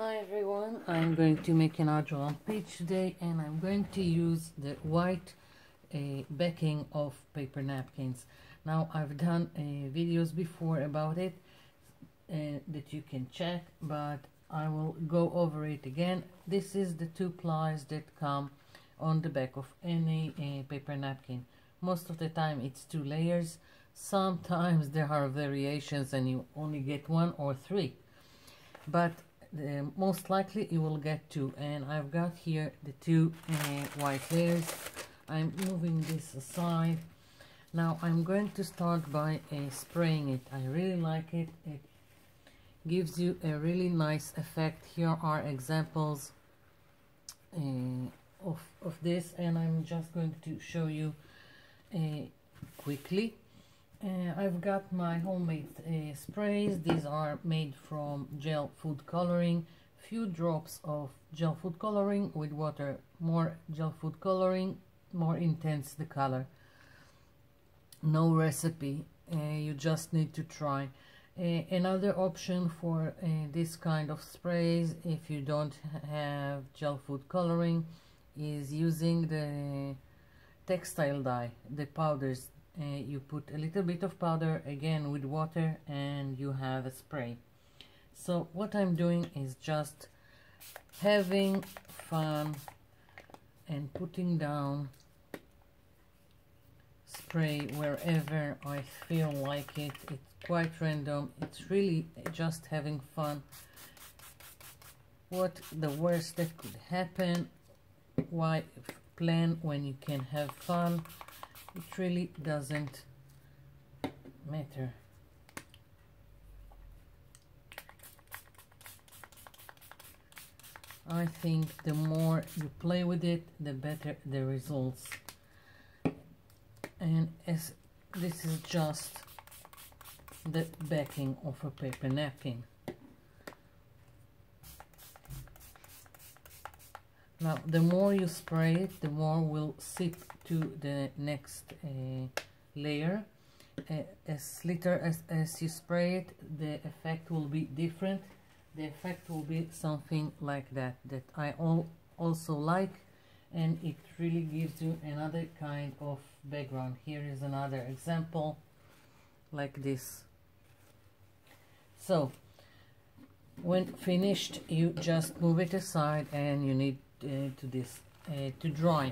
Hi everyone, I'm going to make an art page today, and I'm going to use the white backing of paper napkins. Now I've done videos before about it that you can check, but I will go over it again. This is the two plies that come on the back of any paper napkin. Most of the time it's 2 layers. Sometimes there are variations and you only get 1 or 3, but most likely you will get 2, and I've got here the 2 white layers. I'm moving this aside. Now I'm going to start by spraying it. I really like it. It gives you a really nice effect. Here are examples of this, and I'm just going to show you quickly. I've got my homemade sprays. These are made from gel food coloring. Few drops of gel food coloring with water. More gel food coloring, more intense the color. No recipe, you just need to try. Another option for this kind of sprays, if you don't have gel food coloring, is using the textile dye, the powders. You put a little bit of powder again with water and you have a spray. So what I'm doing is just having fun and putting down spray wherever I feel like it. It's quite random. It's really just having fun. What the worst that could happen? Why plan when you can have fun? It really doesn't matter. I think the more you play with it, the better the results. And as this is just the backing of a paper napkin. Now, the more you spray it, the more will seep to the next layer. As little as you spray it, the effect will be different. The effect will be something like that I also like, and it really gives you another kind of background. Here is another example like this. So, when finished, you just move it aside and you need to dry.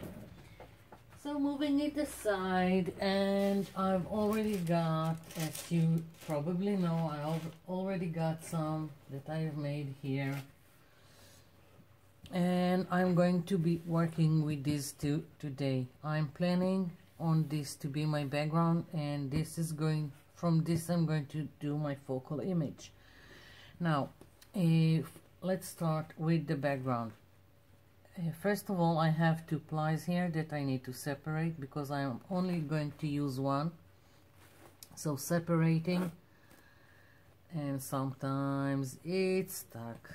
So moving it aside, and I've already got, as you probably know, I've already got some that I've made here, and I'm going to be working with these two today. I'm planning on this to be my background, and this is going, from this I'm going to do my focal image. Now let's start with the background. First of all, I have 2 plies here that I need to separate because I'm only going to use one. So separating, and sometimes it's stuck,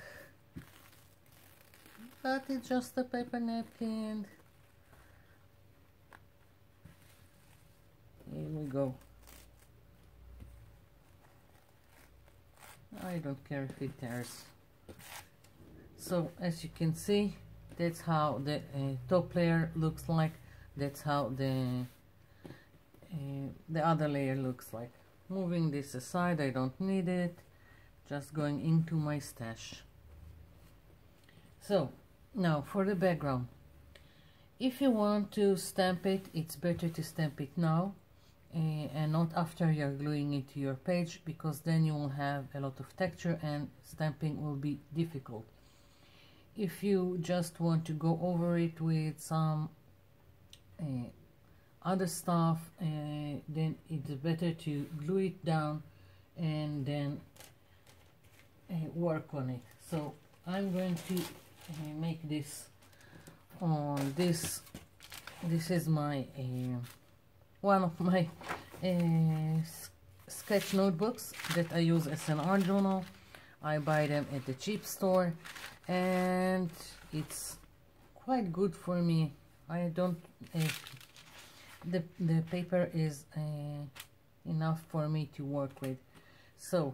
but it's just a paper napkin. Here we go. I don't care if it tears. So as you can see, that's how the top layer looks like. That's how the other layer looks like. Moving this aside, I don't need it. Just going into my stash. So now for the background. If you want to stamp it, it's better to stamp it now and not after you're gluing it to your page, because then you will have a lot of texture and stamping will be difficult. If you just want to go over it with some other stuff, then it's better to glue it down and then work on it. So I'm going to make this on this. This is my one of my sketch notebooks that I use as an art journal. I buy them at the cheap store, and it's quite good for me. I don't the paper is enough for me to work with. So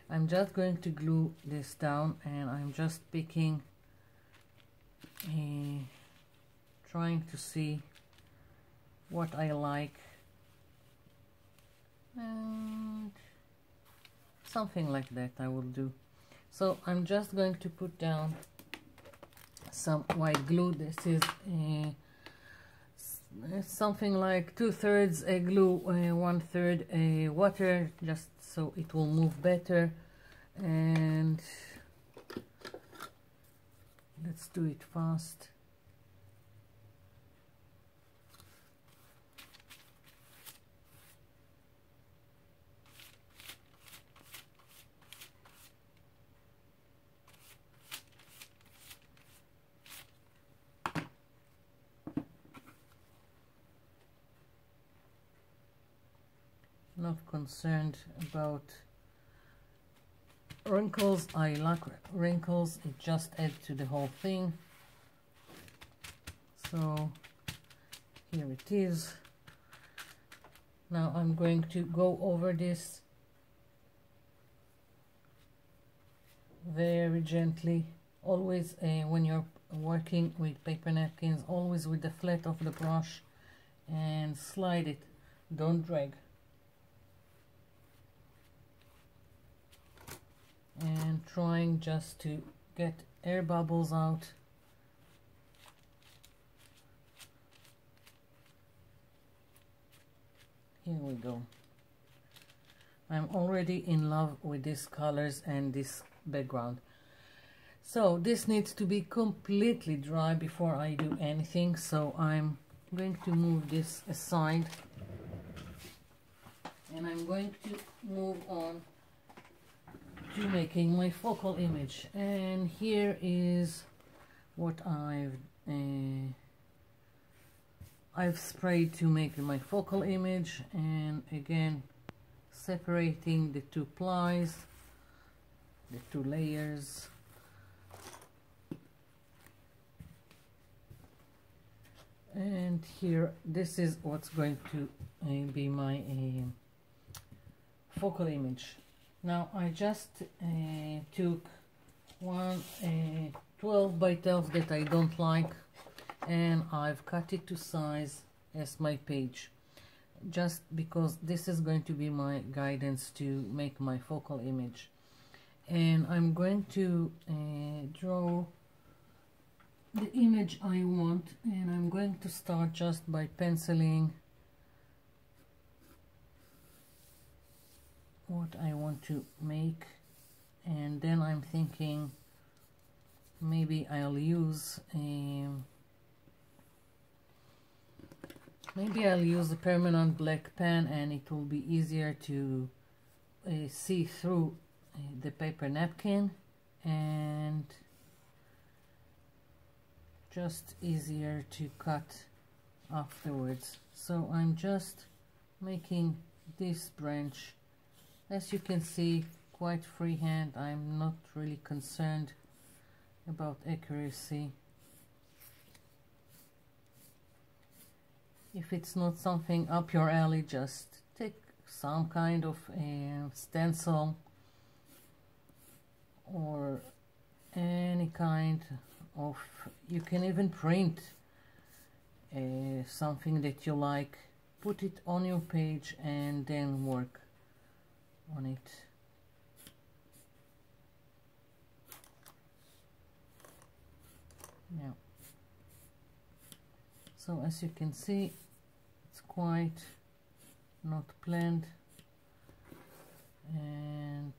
I'm just going to glue this down, and I'm just picking, trying to see what I like, and something like that I will do. So I'm just going to put down some white glue. This is something like 2/3 a glue, 1/3 a water, just so it will move better. And let's do it fast. Not concerned about wrinkles. I like wrinkles, it just adds to the whole thing. So here it is. Now I'm going to go over this very gently. Always when you're working with paper napkins, always with the flat of the brush, and slide it, don't drag. And trying just to get air bubbles out. Here we go. I'm already in love with these colors and this background. So this needs to be completely dry before I do anything, so I'm going to move this aside, and I'm going to move on to making my focal image. And here is what I've sprayed to make my focal image, and again separating the two plies, the two layers. And here, this is what's going to be my focal image. Now I just took one 12 by 12 that I don't like, and I've cut it to size as my page, just because this is going to be my guidance to make my focal image. And I'm going to draw the image I want, and I'm going to start just by penciling what I want to make, and then I'm thinking maybe I'll use a permanent black pen, and it will be easier to see through the paper napkin, and just easier to cut afterwards. So I'm just making this branch. As you can see, quite freehand. I'm not really concerned about accuracy. If it's not something up your alley, just take some kind of stencil or any kind of, you can even print something that you like, put it on your page and then work on it. Yeah. So as you can see, it's quite not planned, and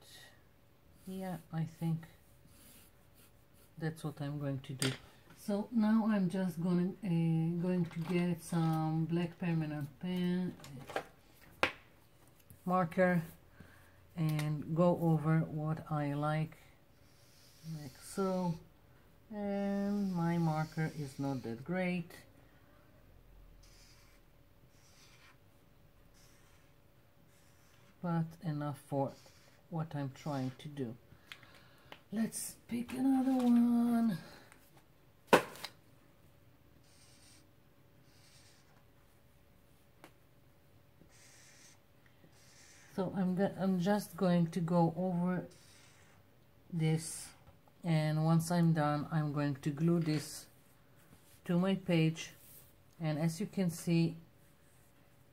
yeah, I think that's what I'm going to do. So now I'm just going to get some black permanent pen marker and go over what I like so. And my marker is not that great, but enough for what I'm trying to do. Let's pick another one. So I'm I'm just going to go over this, and once I'm done I'm going to glue this to my page. And as you can see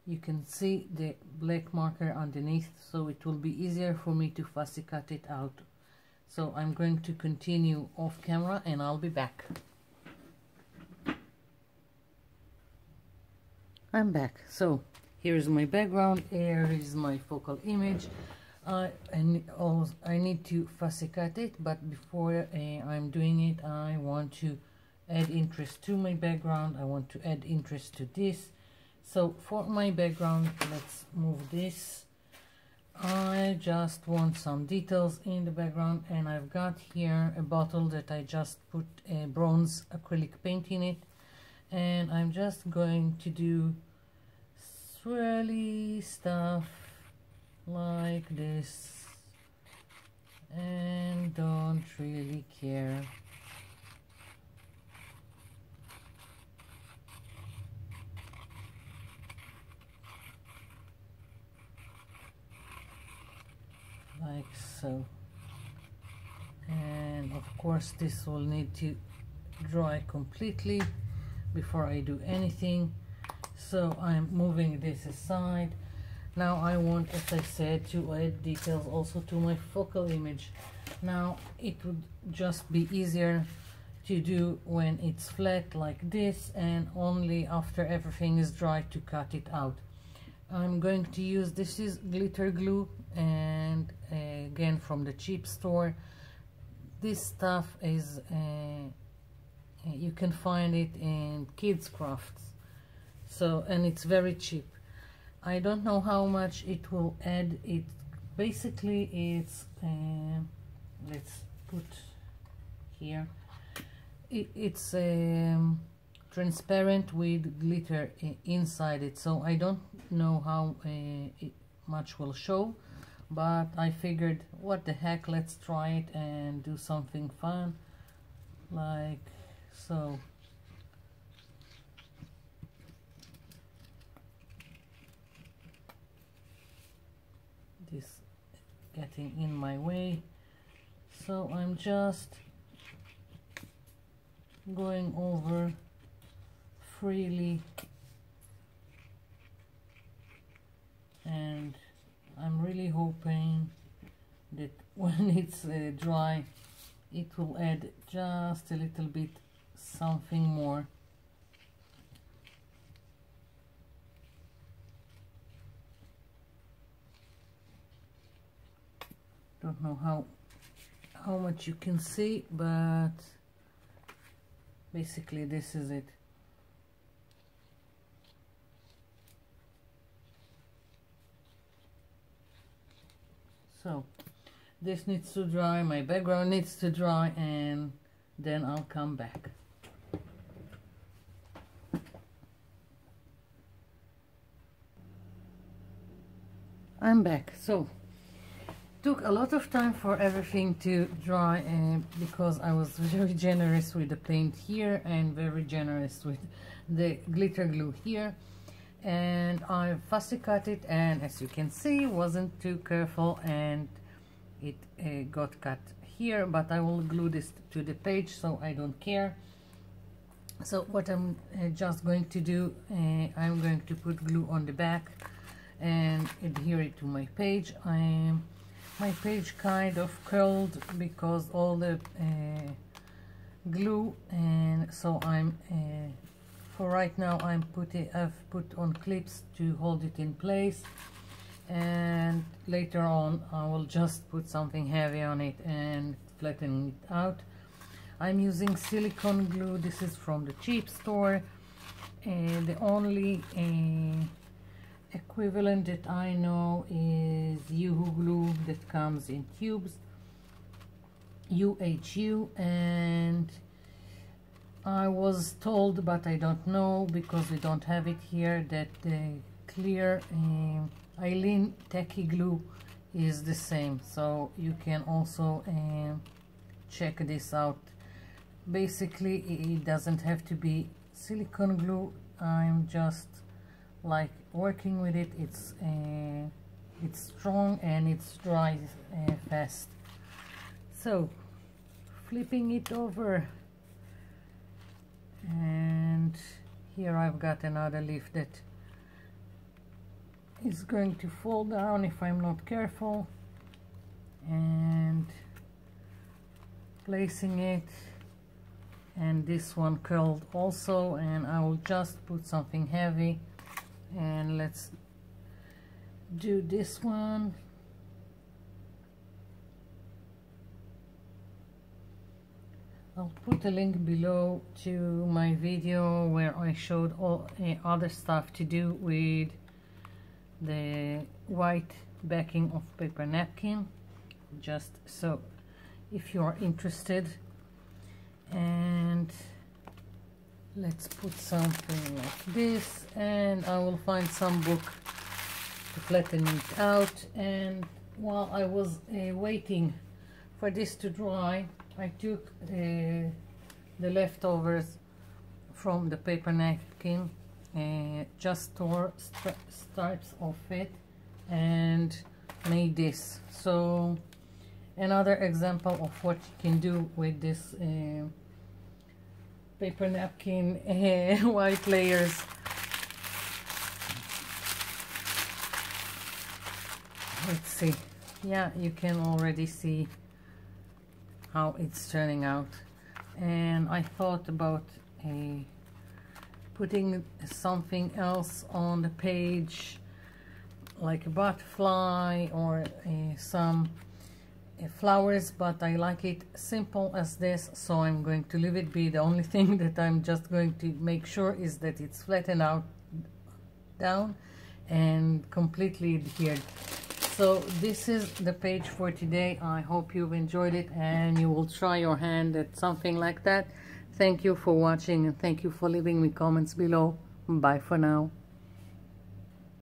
the black marker underneath, so it will be easier for me to fussy cut it out. So I'm going to continue off camera and I'll be back. I'm back. So here is my background, here is my focal image. I need to fussy cut it, but before I'm doing it, I want to add interest to my background. I want to add interest to this. So for my background, let's move this. I just want some details in the background, and I've got here a bottle that I just put a bronze acrylic paint in it, and I'm just going to do swirly stuff like this and don't really care. Like so. And of course this will need to dry completely before I do anything. So I'm moving this aside. Now I want, as I said, to add details also to my focal image. Now it would just be easier to do when it's flat like this, and only after everything is dry to cut it out. I'm going to use, this is glitter glue, and again from the cheap store. This stuff is you can find it in kids crafts, so, and it's very cheap. I don't know how much it will add. It basically it's let's put here, it's transparent with glitter inside it, so I don't know how much will show, but I figured what the heck, let's try it and do something fun like so. This getting in my way, so I'm just going over freely, and I'm really hoping that when it's dry it will add just a little bit something more. Don't know how much you can see, but basically this is it. So this needs to dry, my background needs to dry, and then I'll come back. I'm back. So took a lot of time for everything to dry, because I was very generous with the paint here and very generous with the glitter glue here, and I fussy cut it, and as you can see wasn't too careful and it got cut here, but I will glue this to the page, so I don't care. So what I'm just going to do, I'm going to put glue on the back and adhere it to my page. My page kind of curled because all the glue, and so I'm for right now I've put on clips to hold it in place, and later on I will just put something heavy on it and flatten it out. I'm using silicone glue. This is from the cheap store, and the only equivalent that I know is UHU glue that comes in tubes, UHU, and I was told, but I don't know because we don't have it here, that the clear Eileen tacky glue is the same, so you can also check this out. Basically it doesn't have to be silicone glue. I'm just like working with it. It's it's strong and it's dry fast. So flipping it over, and here I've got another leaf that is going to fall down if I'm not careful, and placing it, and this one curled also, and I will just put something heavy, and let's do this one. I'll put a link below to my video where I showed all other stuff to do with the white backing of paper napkin, just so if you are interested. And let's put something like this, and I will find some book to flatten it out. And while I was waiting for this to dry, I took the leftovers from the paper napkin, just tore stripes of it and made this. So another example of what you can do with this paper napkin white layers. Let's see. Yeah, you can already see how it's turning out, and I thought about putting something else on the page, like a butterfly or some flowers, but I like it simple as this, so I'm going to leave it be. The only thing that I'm just going to make sure is that it's flattened out down and completely adhered. So this is the page for today. I hope you've enjoyed it and you will try your hand at something like that. Thank you for watching, and thank you for leaving me comments below. Bye for now.